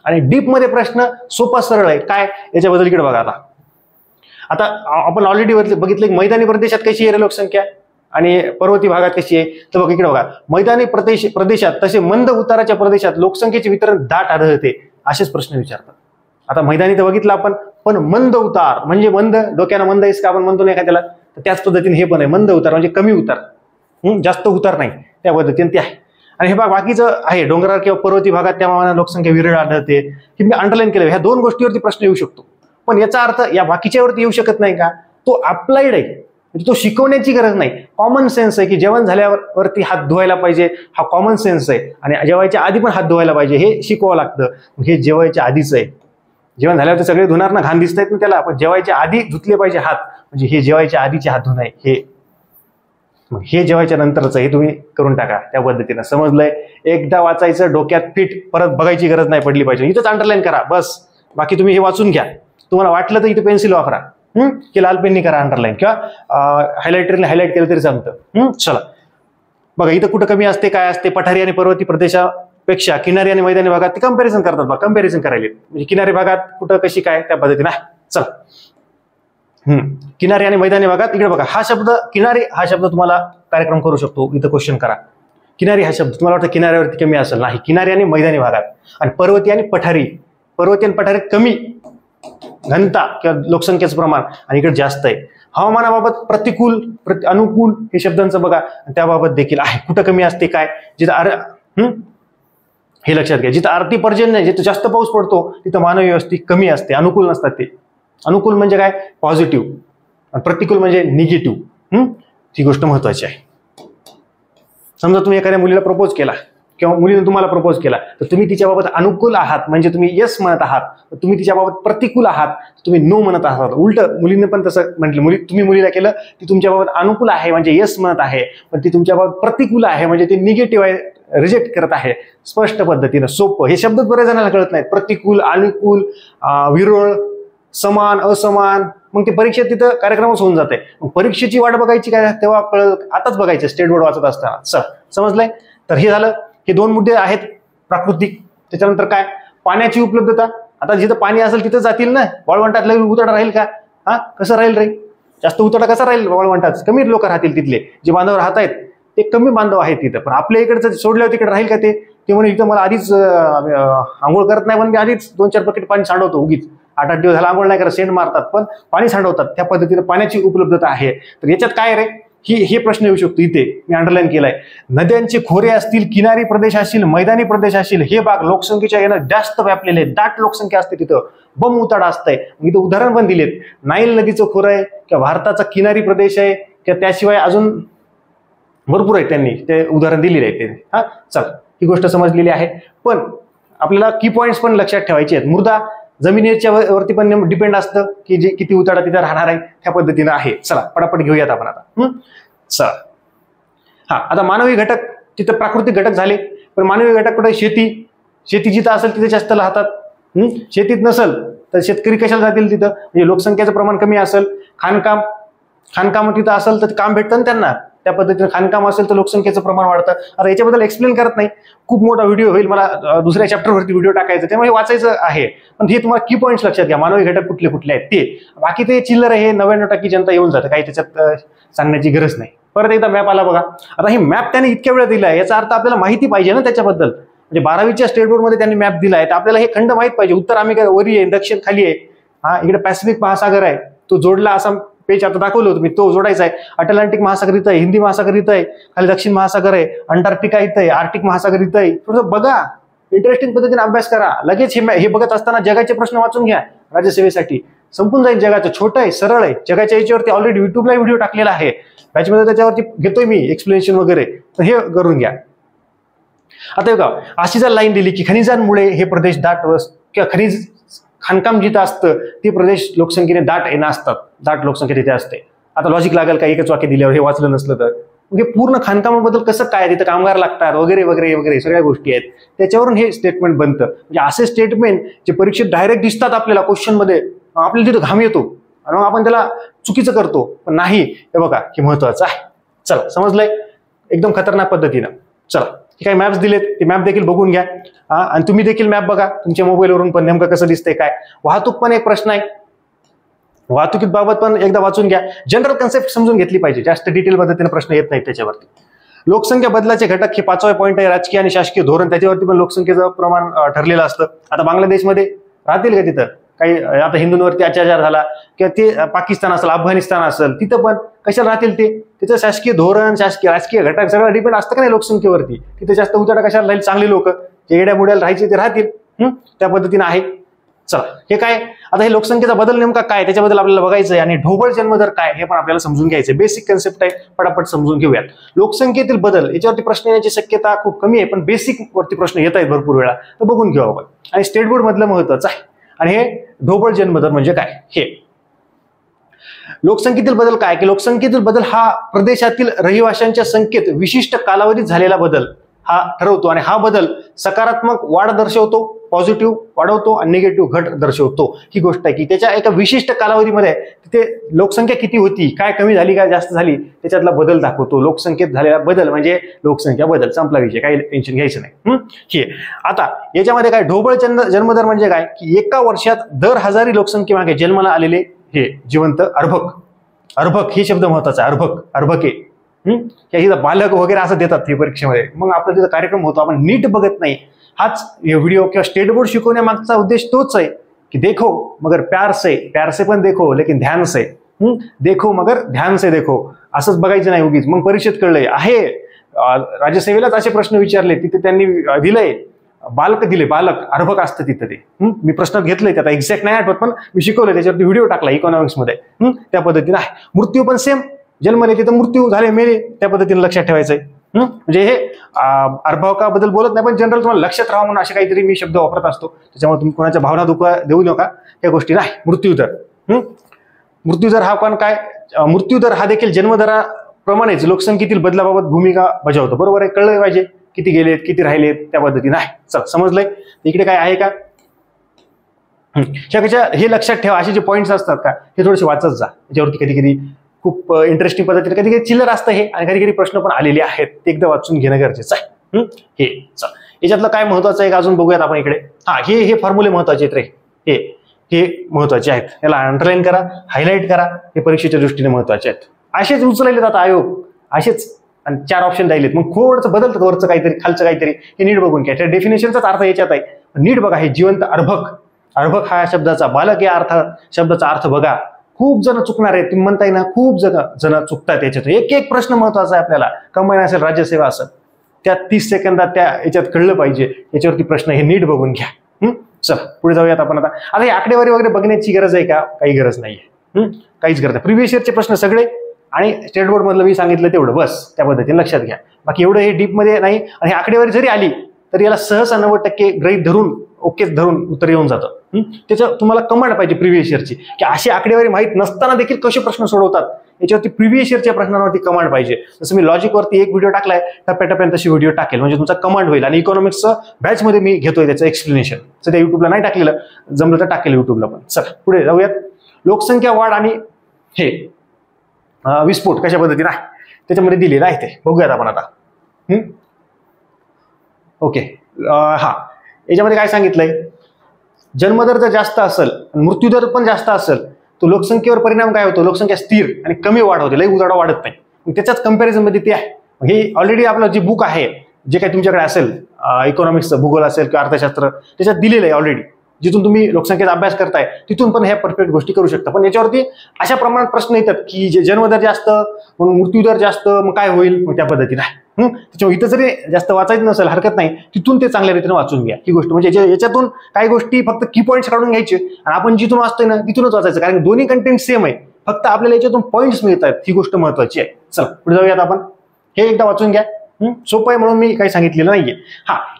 आणि डीप मध्ये प्रश्न सोपा सरळ आहे. काय याच्याबद्दल इकडे बघा. आता आपण ऑलरेडी बघितलं की मैदानी प्रदेशात कशी आहे लोकसंख्या आणि पर्वती भागात कशी आहे. तर बघा इकडे बघा, मैदानी प्रदेशात तसे मंद उताराच्या प्रदेशात लोकसंख्येचे वितरण दाट आढळते, असेच प्रश्न विचारतात. आता मैदानी तर बघितलं आपण, पण मंद उतार म्हणजे मंद, डोक्यानं मंद आहेस का आपण म्हणतो नाही का त्याला, तर त्याच पद्धतीने हे पण आहे. मंद उतार म्हणजे कमी उतार, जास्त उतार नाही, त्या पद्धतीने ते आहे. आणि हे बघा बाकीचं आहे, डोंगराळ किंवा पर्वती भागात त्या लोकसंख्या विरळ आढळते. हे मी अंडरलाईन केलं. ह्या दोन गोष्टीवरती प्रश्न येऊ शकतो, पण याचा अर्थ या बाकीच्यावरती येऊ शकत नाही का, तो अप्लाइड आहे, म्हणजे तो शिकवण्याची गरज नाही. कॉमन सेन्स आहे की जेवण झाल्यावरती हात धुवायला पाहिजे, हा कॉमन सेन्स आहे. आणि जेवायच्या आधी पण हात धुवायला पाहिजे, हे शिकवावं लागतं. हे जेवायच्या आधीच आहे. जेवण झाल्यावर सगळे धुणार ना, घाण दिसत आहेत ना त्याला, पण जेवायच्या आधी धुतले पाहिजे हात, म्हणजे हे जेवायच्या आधीचे हात धुणं आहे. हे जेवायच्या नंतरच हे तुम्ही करून टाका, त्या पद्धतीनं. समजलंय? एकदा वाचायचं, डोक्यात फिट, परत बघायची गरज नाही पडली पाहिजे. इथंच अंडरलाईन करा बस, बाकी तुम्ही हे वाचून घ्या. तुम्हाला वाटलं तर इथे पेन्सिल वापरा, की लाल पेननी करा अंडरलाईन, किंवा हायलायटरने हायलाइट केलं तरी जमतं. चला बघा, इथं कुठं कमी असते, काय असते. पठारी आणि पर्वती प्रदेशापेक्षा किनारी आणि मैदानी भागात ते कंपॅरिझन करतात बघा, कंपॅरिझन करायला. म्हणजे किनारी भागात कुठं कशी काय, त्या पद्धतीने. चला, किनारी आणि मैदानी भागात इकडे बघा, हा शब्द किनारी, हा शब्द तुम्हाला कार्यक्रम करू शकतो. इथं क्वेश्चन करा, किनारी हा शब्द तुम्हाला वाटतं किनाऱ्यावरती कमी असेल, नाही. किनारी आणि मैदानी भागात. आणि पर्वती आणि पठारी कमी घनता किंवा लोकसंख्येचं प्रमाण, आणि इकडे जास्त आहे. हवामानाबाबत प्रतिकूल, अनुकूल हे शब्दांचं बघा, त्याबाबत देखील आहे. कुठं कमी असते काय, जिथं हे लक्षात घ्या, जिथं आरती पर्जन्य, जिथं जास्त पाऊस पडतो तिथं मानवी वस्ती कमी असते, अनुकूल नसतात ते. अनुकूल म्हणजे काय, पॉझिटिव्ह, आणि प्रतिकूल म्हणजे निगेटिव्ह. ही गोष्ट महत्वाची आहे. समजा तुम्ही एखाद्या मुलीला प्रपोज केला, किंवा मुलीने तुम्हाला प्रपोज केला, तर तुम्ही तिच्याबाबत अनुकूल आहात म्हणजे तुम्ही येस म्हणत आहात. तुम्ही तिच्याबाबत प्रतिकूल आहात, तुम्ही नो म्हणत आहात. उलट मुलीने पण तसं म्हटलं, तुम्ही मुलीला केलं, ती तुमच्याबाबत अनुकूल आहे म्हणजे येस म्हणत आहे, पण ती तुमच्याबाबत प्रतिकूल आहे म्हणजे ती निगेटिव्ह आहे, रिजेक्ट करत आहे. स्पष्ट पद्धतीनं, सोपं. हे शब्द बऱ्याच जणांना कळत नाहीत. प्रतिकूल, अनुकूल, विरळ, समान, असमान. मग ते परीक्षेत तिथं कार्यक्रमच होऊन जाते. मग परीक्षेची वाट बघायची काय, तेव्हा कळलं, आताच बघायचं स्टेट बोर्ड वाचत असताना. चल, समजलंय? तर हे झालं, हे दोन मुद्दे आहेत प्राकृतिक. त्याच्यानंतर काय, पाण्याची उपलब्धता. आता जिथं पाणी असेल तिथं जातील ना, वाळवंटात लई उताडा राहील का, कसं राहील रे, जास्त उताडा कसा राहील वाळवंटात, कमी लोक राहतील तिथले. जे बांधव राहत आहेत ते कमी बांधव आहेत तिथं. पण आपल्या इकडचं सोडल्यावर तिकडे राहील का ते म्हणे इथं मला आधीच आंघोळ करत नाही, पण मी आधीच 2-4 बकेट पाणी सांडवतो उगीच. 8-8 दिवस झाला आंघोळ नाही करत, सेंट मारतात, पण पाणी सांडवतात. त्या पद्धतीने पाण्याची उपलब्धता आहे. तर याच्यात काय रे, हे प्रश्न येऊ शकतो. इथे मी अंडरलाईन केलाय. नद्यांचे खोरे असतील, किनारी प्रदेश असतील, मैदानी प्रदेश असतील, हे भाग लोकसंख्येच्या यानं जास्त व्यापलेले आहेत. दाट लोकसंख्या असते तिथं, बम उताडा असतंय. इथं उदाहरण पण दिलेत. नाईल नदीचं खोरं आहे, किंवा भारताचा किनारी प्रदेश आहे, किंवा त्याशिवाय अजून भरपूर आहे, त्यांनी ते उदाहरण दिलेले आहे ते. चल, ही गोष्ट समजलेली आहे. पण आपल्याला की पॉइंट्स पण लक्षात ठेवायचे आहेत. मृदा जमिनीच्या वरती पण डिपेंड असतं, की जे किती उताडा तिथं राहणार आहे, त्या पद्धतीनं आहे. चला पटापट घेऊयात आपण आता. चला, आता मानवी घटक, तिथं प्राकृतिक घटक झाले, पण मानवी घटक कुठे, शेती जिथं असेल तिथे जास्त राहतात. शेतीत नसेल तर शेतकरी कशाला जातील तिथं, म्हणजे लोकसंख्येचं प्रमाण कमी असेल. खाणकाम तिथं असेल तर काम भेटतं ना त्यांना, त्या पद्धतीने खाणकाम असेल तर लोकसंख्येचं प्रमाण वाढतं. आता याच्याबद्दल एक्सप्लेन करत नाही, खूप मोठा व्हिडिओ होईल, मला दुसऱ्या चॅप्टरवरती व्हिडिओ टाकायचा, त्यामुळे वाचायचं आहे. पण हे तुम्हाला की पॉईंट्स लक्षात घ्या, मानवी घटक कुठले कुठले आहेत ते. बाकी ते चिल्लर आहे, 99% जनता येऊन जातं, काही त्याच्यात सांगण्याची गरज नाही. परत एकदा मॅप आला बघा. आता हे मॅप त्याने इतक्या वेळा दिला आहे, याचा अर्थ आपल्याला माहिती पाहिजे ना त्याच्याबद्दल. म्हणजे 12वीच्या स्टेट बोर्डमध्ये त्यांनी मॅप दिला आहे, तर आपल्याला हे खंड माहित पाहिजे. उत्तर अमेरिका वरी आहे, दक्षिण खाली आहे. इकडे पॅसिफिक महासागर आहे, तो जोडला, असा पेज आता दाखवलं होतं मी, तो जोडायचा आहे. अटलांटिक महासागर इथं आहे, हिंदी महासागर इथं आहे, खाली दक्षिण महासागर आहे, अंटार्क्टिका इथं आहे, आर्टिक महासागर इथं आहे. थोडंसं बघा, इंटरेस्टिंग पद्धतीने अभ्यास करा. लगेच हे बघत असताना जगाचे प्रश्न वाचून घ्या राज्यसेवेसाठी, संपून जाईल. जगाचं छोटं आहे, सरळ आहे. जगाच्या याच्यावरती ऑलरेडी युट्यूबला व्हिडिओ टाकलेला आहे, त्याच्यामध्ये त्याच्यावरती घेतोय मी एक्सप्लेनेशन वगैरे, तर हे करून घ्या. आता बघा, अशी जर लाईन दिली की खनिजांमुळे हे प्रदेश दाट किंवा खनिज खाणकाम जिथं असतं ते प्रदेश लोकसंख्येने दाट असतात, दाट लोकसंख्या तिथे असते. आता लॉजिक लागेल का एकच वाक्य दिल्यावर, हे वाचलं नसलं तर, मग हे पूर्ण खाणकामाबद्दल कसं काय, तिथं कामगार लागतात वगैरे वगैरे वगैरे सगळ्या गोष्टी आहेत, त्याच्यावरून हे स्टेटमेंट बनतं. म्हणजे असे स्टेटमेंट जे परीक्षेत डायरेक्ट दिसतात आपल्याला क्वेश्चनमध्ये, आपल्याला तिथं घाम येतो आणि मग आपण त्याला चुकीचं करतो. पण नाही, हे बघा हे महत्वाचं आहे. चला समजलंय एकदम खतरनाक पद्धतीनं. चला हे काही मॅप्स दिलेत, ते मॅप देखील बघून घ्या. आणि तुम्ही देखील मॅप बघा तुमच्या मोबाईलवरून पण नेमकं कसं दिसतंय काय. वाहतूक पण एक प्रश्न आहे, वाहतुकीबाबत पण एकदा वाचून घ्या. जनरल कन्सेप्ट समजून घेतली पाहिजे, जास्त डिटेल पद्धतीने प्रश्न येत नाहीत त्याच्यावरती. लोकसंख्या बदलाचे घटक हे 5वा पॉईंट आहे, राजकीय आणि शासकीय धोरण, त्याच्यावरती पण लोकसंख्येचं प्रमाण ठरलेलं असतं. आता बांगलादेशमध्ये राहतील का तिथं काही, आता हिंदूंवरती अत्याचार झाला किंवा ते पाकिस्तान असेल अफगाणिस्तान असेल तिथं पण कशाला राहतील, ते तिथं शासकीय धोरण शासकीय राजकीय घटक सगळं डिपेंड असतं का नाही लोकसंख्येवरती. तिथे जास्त उजाडा कशाला राहील, चांगली लोक जे येड्या बुड्याला राहायचे ते राहतील. त्या पद्धतीने आहे. चला हे काय, आता हे लोकसंख्येचा बदल नेमका काय त्याच्याबद्दल आपल्याला बघायचं आहे. आणि ढोबळ जन्मदर काय हे पण आपल्याला समजून घ्यायचं. बेसिक कन्सेप्ट आहे, पटापट समजून घेऊयात. लोकसंख्येतील बदल याच्यावरती प्रश्न येण्याची शक्यता खूप कमी आहे, पण बेसिक वरती प्रश्न येत आहेत भरपूर वेळा, तर बघून घेऊ आपण. आणि स्टेट बोर्ड मधलं महत्वाचं आहे. आणि हे ढोबळ जन्मदर म्हणजे काय, हे लोकसंख्येतील बदल काय की लोकसंख्येतील बदल हा प्रदेशातील रहिवाशांच्या संख्येत विशिष्ट कालावधीत झालेला बदल हा ठरवतो. आणि हा बदल सकारात्मक वाढ दर्शवतो, पॉझिटिव्ह वाढवतो आणि निगेटिव्ह घट दर्शवतो. ही गोष्ट आहे की त्याच्या एका विशिष्ट कालावधीमध्ये तिथे लोकसंख्या किती होती, काय कमी झाली काय जास्त झाली, त्याच्यातला बदल दाखवतो. लोकसंख्येत झालेला बदल म्हणजे लोकसंख्या बदल, संपला विषय, काही टेन्शन घ्यायचं नाही. हे आता याच्यामध्ये काय, ढोबळ जन्मदर म्हणजे काय की एका वर्षात दर 1000 लोकसंख्येमागे जन्माला आलेले हे जिवंत अर्भक. अर्भक हे शब्द महत्वाचा आहे. अर्भके बालक वगैरे असं देतात हे परीक्षेमध्ये. मग आपला तिथं कार्यक्रम होतो, आपण नीट बघत नाही. हाच व्हिडिओ किंवा स्टेट बोर्ड शिकवण्यामागचा उद्देश तोच आहे की देखो मगर प्यार से पण देखो लेकिन ध्यान से, देखो मगर ध्यान से देखो, असंच बघायचं नाही उगीच. मग परीक्षेत कळलंय आहे, राज्यसेवेलाच असे प्रश्न विचारले, तिथे त्यांनी दिलंय बालक दिले, बालक अर्भक असतं तिथं ते. मी प्रश्न घेतलंय, त्याचा एक्झॅक्ट नाही आठवत पण मी शिकवलंय, त्याच्यावरती व्हिडिओ टाकला इकॉनॉमिक्स मध्ये. त्या पद्धतीने आहे. मृत्यू पण सेम, जन्मले तिथं मृत्यू झाले मेले, त्या पद्धतीने लक्षात ठेवायचंय. म्हणजे हे अर्भकाबद्दल बोलत नाही, पण जनरल तुम्हाला लक्षात राहावं म्हणून असे काहीतरी मी शब्द वापरत असतो. त्याच्यामुळे तुम्ही कोणाच्या भावना देऊ नका या गोष्टी. नाही, मृत्यूदर. मृत्यूदर हा पण काय, मृत्यूदर हा देखील जन्मदराप्रमाणेच लोकसंख्येतील बदलाबाबत भूमिका बजावतो. बरोबर आहे, कळलं पाहिजे किती गेलेत किती राहिलेत त्या पद्धतीने आहे. चल समजलंय. इकडे काय आहे का, हे लक्षात ठेवा. असे जे पॉईंट्स असतात का हे थोडेसे वाचत जा. याच्यावरती कधी कधी खूप इंटरेस्टिंग पद्धतीने कधी कधी चिल्लर असतं हे, आणि कधी कधी प्रश्न पण आलेले आहेत, ते एकदा वाचून घेणं गरजेचं आहे. हे चल, याच्यातलं काय महत्वाचं आहे अजून बघूयात आपण इकडे. हे फॉर्म्युले महत्वाचे आहेत रे, हे महत्वाचे आहेत. याला अंडरलाईन करा, हायलाईट करा, हे परीक्षेच्या दृष्टीने महत्वाचे आहेत. असेच उचललेत आता आयोग, असेच, आणि 4 ऑप्शन राहिलेत. मग थोडंसं बदलतं वरचं काहीतरी खालचं काहीतरी, हे नीट बघून घ्या. त्या डेफिनेशनचाच अर्थ याच्यात आहे, नीट बघा. हे जिवंत अर्भक, अर्भक हा शब्दाचा, बालक या शब्दाचा अर्थ बघा. खूप जण चुकणार आहेत, तुम्ही म्हणताय ना, खूप जण चुकतात याच्यात. एक प्रश्न महत्वाचा आहे आपल्याला, कंबाईन असेल राज्यसेवा असेल, त्या 30 सेकंदात त्या याच्यात कळलं पाहिजे. याच्यावरती प्रश्न हे नीट बघून घ्या. चला पुढे जाऊयात आपण. आता ही आकडेवारी वगैरे बघण्याची गरज आहे का, काही गरज नाहीये. काहीच गरज नाही. प्रिव्हियस इयरचे प्रश्न सगळे आणि स्टेट बोर्ड मधलं मी सांगितलं तेवढं बस, त्या पद्धतीने लक्षात घ्या. बाकी एवढं हे डीप मध्ये नाही. आणि आकडेवारी जरी आली तरी याला सहसा 90% गृहीत धरून, ओकेच धरून उत्तर येऊन जातं. त्याचं तुम्हाला कमांड पाहिजे प्रिव्हियस इयरची, की अशी आकडेवारी माहित नसताना देखील कसे प्रश्न सोडवतात याच्यावरती प्रिव्हियस इयरच्या प्रश्नांवरती कमांड पाहिजे. जसं मी लॉजिकवरती एक व्हिडिओ टाकलाय, टप्प्याटप्प्याने तशी व्हिडिओ टाकेल, म्हणजे तुमचा कमांड होईल. आणि इकॉनॉमिक्सचं बॅच मध्ये मी घेतोय त्याचं एक्सप्लेनेशन, सध्या युट्यूबला नाही टाकलेलं, जमलं तर टाकेल युट्यूबला पण. चला पुढे जाऊयात. लोकसंख्या वाढ आणि हे विस्फोट कशा पद्धतीने आहे त्याच्यामध्ये दिलेलं आहे, ते बघूयात आपण आता. ओके, याच्यामध्ये काय सांगितलंय, जन्मदर जर जास्त असेल आणि मृत्यूदर पण जास्त असेल तर लोकसंख्येवर परिणाम काय होतो, लोकसंख्या स्थिर आणि कमी वाढ होते, लई उजाडा वाढत नाही. त्याच्याच कंपॅरिझन मध्ये ते आहे. हे ऑलरेडी आपलं जे बुक आहे, जे काही तुमच्याकडे असेल, इकॉनॉमिक्सचं, भूगोल असेल किंवा अर्थशास्त्र, त्याच्यात दिलेलं आहे ऑलरेडी. जिथून तुम्ही लोकसंख्येचा अभ्यास करताय तिथून पण ह्या परफेक्ट गोष्टी करू शकता. पण याच्यावरती अशा प्रमाणात प्रश्न येतात की जे जन्मदर जास्त, मग मृत्यूदर जास्त, मग काय होईल, मग त्या पद्धतीने आहे. त्याच्यामुळे इथं जरी जास्त वाचायचं नसेल हरकत नाही, तिथून ते चांगल्या रीतीने वाचून घ्या ही गोष्ट. म्हणजे याच्यातून काही गोष्टी फक्त की पॉईंट्स काढून घ्यायचे आणि आपण जिथून वाचतोय ना तिथूनच वाचायचं, कारण दोन्ही कंटेंट सेम आहे, फक्त आपल्याला याच्यातून पॉईंट्स मिळतात, ही गोष्ट महत्वाची आहे. चला पुढे जाऊयात आपण. हे एकदा वाचून घ्या, सोपं आहे म्हणून मी काही सांगितलेलं नाहीये.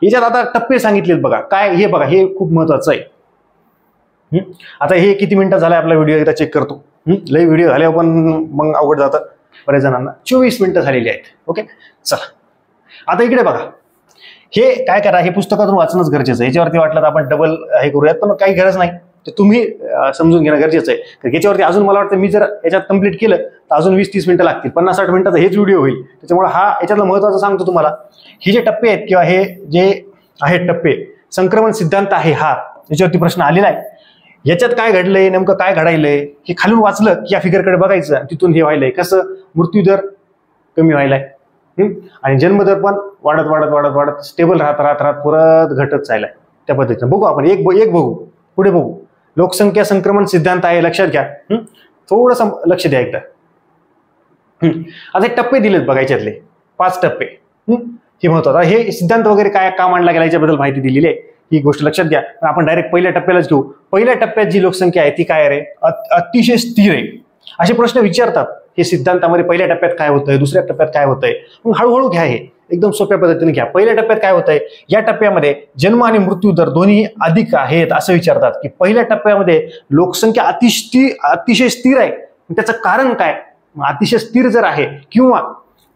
याच्यात आता टप्पे सांगितलेत बघा. काय हे बघा, हे खूप महत्वाचं आहे. आता हे किती मिनिटं झालाय आपला व्हिडिओ, एकदा चेक करतो. लई व्हिडिओ झाल्यावर पण मग अवघड जातं. बऱ्याच जणांना 24 मिनिटं झालेली आहेत. ओके, चला आता इकडे बघा, हे काय करा, हे पुस्तकातून वाचणंच गरजेचं आहे. याच्यावरती वाटलं तर आपण डबल हे करूयात, पण काही गरज नाही, ते तुम्ही समजून घेणं गरजेचं आहे. तर याच्यावरती अजून मला वाटतं मी जर याच्यात कम्प्लीट केलं तर अजून 20-30 मिनिटं लागतील, 50-60 मिनिटाचा हेच व्हिडिओ होईल. त्याच्यामुळे हा याच्यातलं महत्त्वाचं सांगतो तुम्हाला, हे जे टप्पे आहेत किंवा हे जे आहेत टप्पे, संक्रमण सिद्धांत आहे हा, याच्यावरती प्रश्न आलेला आहे. याच्यात काय घडलंय, नेमकं काय घडायलंय हे खालून वाचलं की या फिगरकडे बघायचं, तिथून हे व्हायलंय कसं, मृत्यूदर कमी व्हायलाय आणि जन्मदर पण वाढत वाढत वाढत वाढत स्टेबल राहत राहत राहत परत घटत चाललाय. त्या पद्धतीनं बघू आपण एक बघू, पुढे बघू. लोकसंख्या संक्रमण सिद्धांत आहे, लक्षात घ्या, थोडस लक्ष द्या एकदा. आता टप्पे दिलेत बघा, याच्यातले 5 टप्पे, हे महत्वाचं. हे सिद्धांत वगैरे काय का मांडला गेला याच्याबद्दल माहिती दिलेली आहे, ही गोष्ट लक्षात घ्या. आपण डायरेक्ट पहिल्या टप्प्यालाच घेऊ. पहिल्या टप्प्यात जी लोकसंख्या आहे ती काय रे, अतिशय स्थिर आहे. असे प्रश्न विचारतात हे सिद्धांतामध्ये, पहिल्या टप्प्यात काय होतंय, दुसऱ्या टप्प्यात काय होतंय. मग हळूहळू घ्या, हे एकदम सोप्या पद्धतीने घ्या. पहिल्या टप्प्यात काय होतंय, या टप्प्यामध्ये जन्म आणि मृत्यू दर दोन्ही अधिक आहेत असं विचारतात, की पहिल्या टप्प्यामध्ये लोकसंख्या अतिशय स्थिर आहे. त्याचं कारण काय, अतिशय स्थिर जर आहे किंवा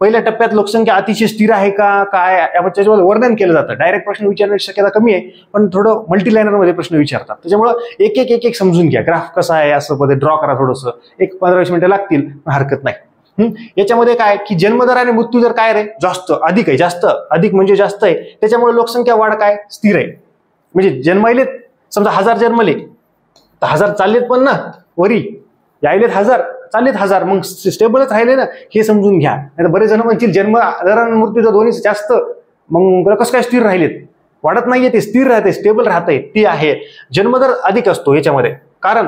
पहिल्या टप्प्यात लोकसंख्या अतिशय स्थिर आहे का काय, त्याच्यावर वर्णन केलं जातं. डायरेक्ट प्रश्न विचारण्याची शक्यता कमी आहे, पण थोडं मल्टीलायनर मध्ये प्रश्न विचारतात. त्याच्यामुळे एक एक समजून घ्या. ग्राफ कसा आहे असं मध्ये ड्रॉ करा, थोडंसं 15-20 मिनिटं लागतील, हरकत नाही. याच्यामध्ये काय की जन्मदर आणि मृत्यू दर काय रे, जास्त अधिक आहे. जास्त अधिक म्हणजे जास्त आहे, त्याच्यामुळे लोकसंख्या वाढ काय स्थिर आहे. म्हणजे जन्मायलेत समजा 1000 जन्मले तर 1000 चाललेत, पण ना वरी यायलेत 1000 चाललेत 1000, मग स्टेबलच राहिले ना, हे समजून घ्या. नाही तर बरेच जण म्हणतील जन्म दर आणि मृत्यू दर दोन्ही जास्त, मग कसं काय स्थिर राहिलेत, वाढत नाहीये, ते स्थिर राहते, स्टेबल राहते. ती आहे जन्मदर अधिक असतो याच्यामध्ये, कारण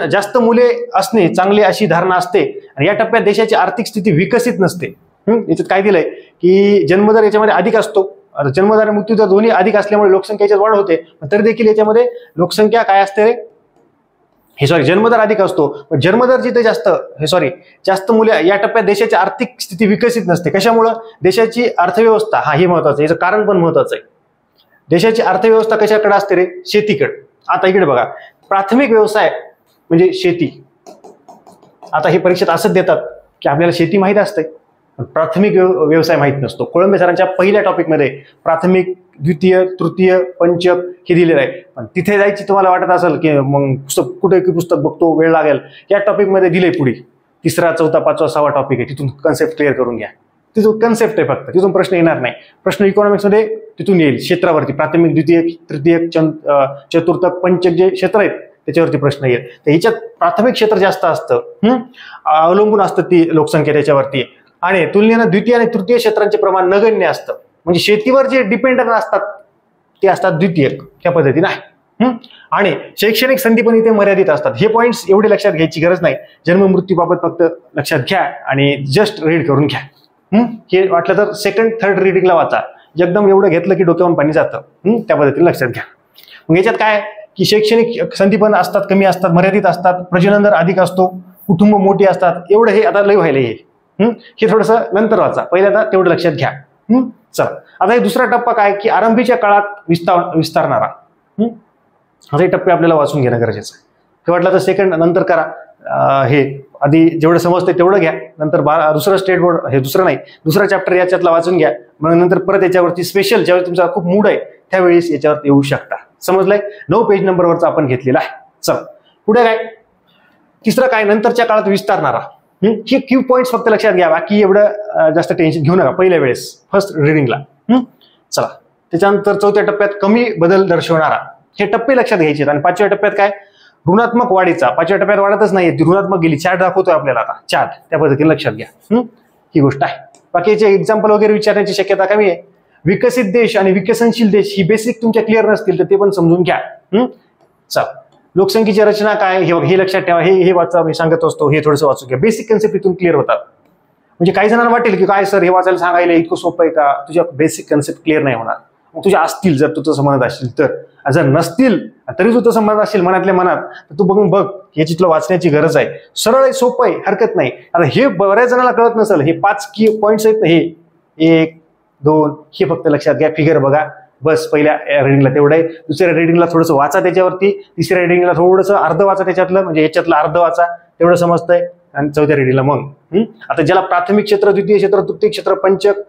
जास्त मुले असणे चांगले अशी धारणा असते. आणि या टप्प्यात देशाची आर्थिक स्थिती विकसित नसते. याच्यात काय दिलंय की जन्मदर याच्यामध्ये अधिक असतो, जन्मदर आणि मृत्यू दर दोन्ही अधिक असल्यामुळे लोकसंख्येची वाढ होते. तरी देखील याच्यामध्ये लोकसंख्या काय असते जन्मदर अधिक असतो, पण जन्मदर जिथे जास्त मुले, या टप्प्यात देशाची आर्थिक स्थिती विकसित नसते. कशामुळं, देशाची अर्थव्यवस्था, हे महत्वाचं, याचं कारण पण महत्वाचं आहे. देशाची अर्थव्यवस्था कशाकडे असते रे, शेतीकडे. आता इकडे बघा, प्राथमिक व्यवसाय म्हणजे शेती. आता हे परीक्षेत असंच देतात की आपल्याला शेती माहित असते, प्राथमिक व्यवसाय माहित नसतो. कोळंबे सरांच्या पहिल्या टॉपिकमध्ये प्राथमिक, द्वितीय, तृतीय, पंचक हे दिलेलं आहे. पण तिथे जायची तुम्हाला वाटत असेल की मग कुठे पुस्तक बघतो, वेळ लागेल. या टॉपिकमध्ये दिले पुढे 3रा, 4था, 5वा, 6वा टॉपिक आहे, तिथून कन्सेप्ट क्लिअर करून घ्या. तिथून कन्सेप्ट आहे फक्त, तिथून प्रश्न येणार नाही. प्रश्न इकॉनॉमिक्समध्ये तिथून येईल, क्षेत्रावरती प्राथमिक, द्वितीय, तृतीय, चतुर्थक, पंचक जे क्षेत्र आहेत त्याच्यावरती प्रश्न येईल. तर ह्याच्यात प्राथमिक क्षेत्र जास्त असतं, अवलंबून असतं ती लोकसंख्या त्याच्यावरती. आणि तुलनेनं द्वितीय आणि तृतीय क्षेत्रांचे प्रमाण नगण्य असतं. म्हणजे शेतीवर जे डिपेंडंट असतात ते असतात द्वितीय, त्या पद्धतीने आहे. आणि शैक्षणिक संधी पण इथे मर्यादित असतात. हे पॉईंट्स एवढे लक्षात घ्यायची गरज नाही. जन्म मृत्यूबाबत फक्त लक्षात घ्या आणि जस्ट रीड करून घ्या. हे वाटलं तर 2nd, 3rd रीडिंगला वाचा. एकदम एवढं घेतलं की डोक्यावरून पाणी जातं. त्या पद्धतीने लक्षात घ्या. मग याच्यात काय की शैक्षणिक संधी पण असतात, कमी असतात, मर्यादित असतात, प्रजनन दर अधिक असतो, कुटुंब मोठी असतात. एवढं हे आता लय व्हायला हे थोडंसं नंतर वाचा, पहिल्यांदा तेवढं लक्षात घ्या. चला आता हे दुसरा टप्पा काय की आरंभीच्या काळात विस्तारणारा. आता हे टप्पे आपल्याला वाचून घेणं गरजेचं आहे. हे वाटलं तर 2nd नंतर करा. हे आधी जेवढं समजते तेवढं घ्या, नंतर दुसरं स्टेट बोर्ड, हे दुसरा चॅप्टर याच्यातला वाचून घ्या. मग नंतर परत याच्यावरती स्पेशल ज्यावेळी तुमचा खूप मूड आहे त्यावेळेस याच्यावरती येऊ शकता. समजलंय? 9 पेज नंबरवरचा आपण घेतलेला आहे. चला पुढे काय, तिसरं काय, नंतरच्या काळात विस्तारणारा. हे क्यू पॉईंट्स फक्त लक्षात घ्या, बाकी एवढं जास्त टेन्शन घेऊ नका पहिल्या वेळेस, फर्स्ट रीडिंगला. चला त्याच्यानंतर 4थ्या टप्प्यात कमी बदल दर्शवणारा. हे टप्पे लक्षात घ्यायचे. आणि 5व्या टप्प्यात काय, ऋणात्मक वाढीचा. 5व्या टप्प्यात वाढतच नाही, ती ऋणात्मक गेली. चार्ट दाखवतोय आपल्याला आता, चार्ट, त्या पद्धतीने लक्षात घ्या. ही गोष्ट आहे. बाकीचे एक्झाम्पल वगैरे विचारण्याची शक्यता कमी आहे. विकसित देश आणि विकसनशील देश ही बेसिक तुमच्या क्लिअर नसतील तर ते पण समजून घ्या. चला लोकसंख्येची रचना काय हे लक्षात ठेवा. हे वाचा, मी सांगत असतो, हे थोडंसं वाचून घ्या. बेसिक कन्सेप्ट इथून क्लिअर होतात. म्हणजे काही जणांना वाटेल की काय सर हे वाचायला सांगायला इतकं सोपं आहे का, तुझ्या बेसिक कन्सेप्ट क्लिअर नाही होणार. मग तुझ्या असतील, जर तू तसं म्हणत असशील तर, जर नसतील तरी तू तसं म्हणत असशील मनातल्या मनात, तर तू बघून बघ, याची तुला वाचण्याची गरज आहे. सरळ आहे, सोपं आहे, हरकत नाही. आता हे बऱ्याच जणांना कळत नसेल. हे 5 की पॉईंट्स आहेत ना, हे 1, 2 हे फक्त लक्षात घ्या. फिगर बघा बस. पहिल्या रीडिंगला तेवढं आहे. दुसऱ्या रीडिंगला थोडंसं वाचा त्याच्यावरती. तिसऱ्या रीडिंगला थोडंसं अर्ध वाचा त्याच्यातलं, म्हणजे याच्यातलं अर्ध वाचा, तेवढं समजतंय. आणि 4थ्या रीडिंगला मग. आता ज्याला प्राथमिक क्षेत्र, द्वितीय क्षेत्र, तृतीय क्षेत्र, पंचक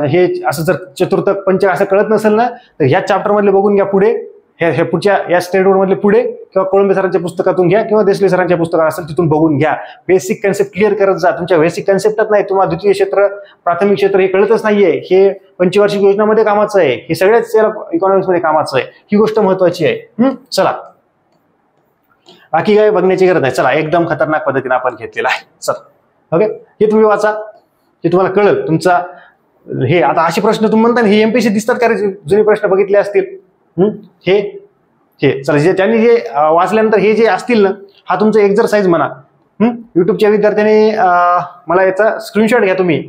हे असं जर चतुर्थक पंचक असं कळत नसेल ना, तर ह्या चॅप्टर मधले बघून घ्या पुढे, हे पुढच्या या स्टेट बोर्ड मधले पुढे, किंवा कोळंबे सरांच्या पुस्तकातून घ्या, किंवा देसले सरांच्या पुस्तकात असेल तिथून बघून घ्या. बेसिक कन्सेप्ट क्लिअर करत जा. तुमच्या बेसिक कन्सेप्टच नाही, तुम्हाला द्वितीय क्षेत्र, प्राथमिक क्षेत्र हे कळतच नाहीये, हे पंचवार्षिक योजनामध्ये कामाचं आहे, हे सगळ्याच इकॉनॉमिक्स मध्ये कामाचं आहे. ही गोष्ट महत्वाची आहे. चला, बाकी काय बघण्याची गरज नाही. चला, एकदम खतरनाक पद्धतीने आपण घेतलेला आहे. चला, ओके, हे तुम्ही वाचा, हे तुम्हाला कळलं. तुमचा हे आता असे प्रश्न तुम्ही म्हणता हे एमपीएससी दिसतात का, जुने प्रश्न बघितले असतील. हे चला, जे त्यांनी जे वाचल्यानंतर हे जे असतील ना, हा तुमचा एक्झरसाइज म्हणा. युट्यूबच्या विद्यार्थ्यांनी मला याचा स्क्रीनशॉट घ्या तुम्ही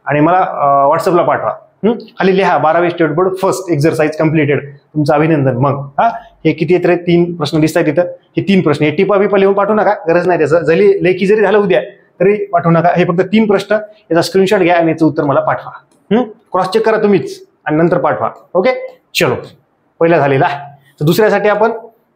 आणि मला व्हॉट्सअपला पाठवा. खाली लिहा 12वी state board first exercise completed. तुमचं अभिनंदन. मग हे किती येत रे, 3 प्रश्न दिसत आहेत तिथं. हे 3 प्रश्न, हे टिपा बिपा लिहून पाठवू नका, गरज नाही त्याचं. जरी लेखी जरी झालं उद्या तरी पाठवू नका. हे फक्त 3 प्रश्न, याचा स्क्रीनशॉट घ्या आणि याचं उत्तर मला पाठवा. क्रॉस चेक करा तुम्हीच आणि नंतर पाठवा. ओके, चलो, पहिला झालेला आहे. तर दुसऱ्यासाठी आपण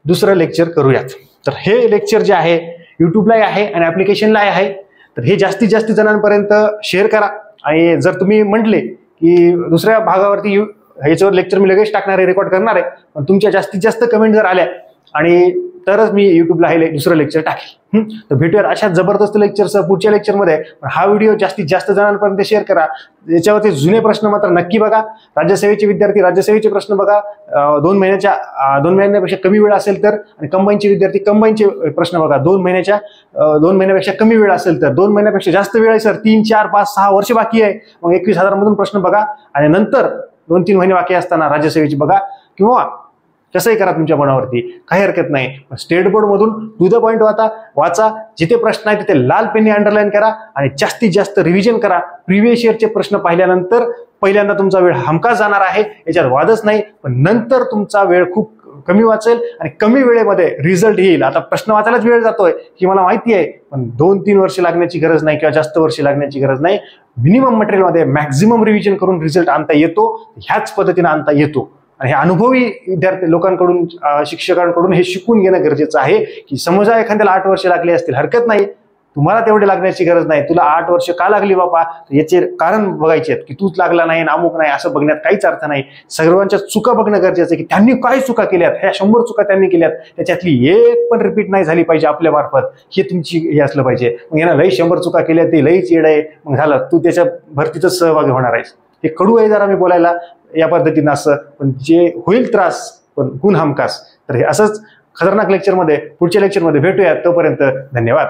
दुसरं लेक्चर करूयात. तर हे लेक्चर जे आहे युट्यूबलाही आहे आणि ऍप्लिकेशनलाही आहे. तर हे जास्तीत जास्त जणांपर्यंत शेअर करा. आणि जर तुम्ही म्हटले की दुसऱ्या भागावरती ह्याच्यावर लेक्चर मी लगेच टाकणार आहे, रेकॉर्ड करणार आहे, पण तुमच्या जास्तीत जास्त कमेंट जर आल्या आणि तरच मी युट्यूबला हे दुसरं लेक्चर टाकेल. तर भेटूयात अशा जबरदस्त लेक्चरसह पुढच्या लेक्चरमध्ये. हा व्हिडिओ जास्तीत जास्त जणांपर्यंत शेअर करा. याच्यावरती जुने प्रश्न मात्र नक्की बघा. राज्यसेवेचे विद्यार्थी राज्यसेवेचे प्रश्न बघा, 2 महिन्यापेक्षा कमी वेळ असेल तर, आणि कंबाईनचे विद्यार्थी कंबाईनचे प्रश्न बघा. 2 महिन्यापेक्षा कमी वेळ असेल तर, 2 महिन्यापेक्षा जास्त वेळ आहे सर, 3, 4, 5, 6 वर्ष बाकी आहे, मग 21,000 मधून प्रश्न बघा. आणि नंतर 2-3 महिने बाकी असताना राज्यसेवेची बघा, किंवा कसंही करा तुमच्या मनावरती, काही हरकत नाही. स्टेट बोर्ड मधून टू द पॉइंट वाचा. जिथे प्रश्न आहे तिथे लाल पेनने अंडरलाईन करा आणि जास्तीत जास्त रिव्हिजन करा. प्रिव्हियस इयरचे प्रश्न पाहिल्यानंतर पहिल्यांदा तुमचा वेळ हमखास जाणार आहे, याच्यात वादच नाही. पण नंतर तुमचा वेळ खूप कमी वाचेल आणि कमी वेळेमध्ये रिझल्ट येईल. आता प्रश्न वाचायलाच वेळ जातोय ही मला माहिती आहे, पण 2-3 वर्ष लागण्याची गरज नाही, किंवा जास्त वर्ष लागण्याची गरज नाही. मिनिमम मटेरियलमध्ये मॅक्झिमम रिव्हिजन करून रिझल्ट आणता येतो. ह्याच पद्धतीने आणता येतो. आणि हे अनुभवी विद्यार्थी लोकांकडून, शिक्षकांकडून हे शिकून घेणं गरजेचं आहे. की समजा एखाद्याला 8 वर्ष लागली असतील, हरकत नाही, तुम्हाला तेवढे लागण्याची गरज नाही. तुला 8 वर्ष का लागली बाबा, याचे कारण बघायचे आहेत. की तूच लागला नाही, अमुक नाही, असं बघण्यात काहीच अर्थ नाही. सर्वांच्या चुका बघणं गरजेचं आहे, की त्यांनी काय चुका केल्यात, ह्या 100 चुका त्यांनी केल्यात, त्याच्यातली एक पण रिपीट नाही झाली पाहिजे आपल्या मार्फत. हे तुमची हे असलं पाहिजे. मग यांना लई 100 चुका केल्या, ते लईच येड आहे, मग झालं, तू त्याच्या भरतीतच सहभागी होणार आहेस. हे कडू आहे जरा मी बोलायला या पद्धतीनं असं, पण जे होईल त्रास, पण गुण हमखास. तर हे असंच खतरनाक लेक्चरमध्ये, पुढच्या लेक्चरमध्ये भेटूया. तोपर्यंत धन्यवाद.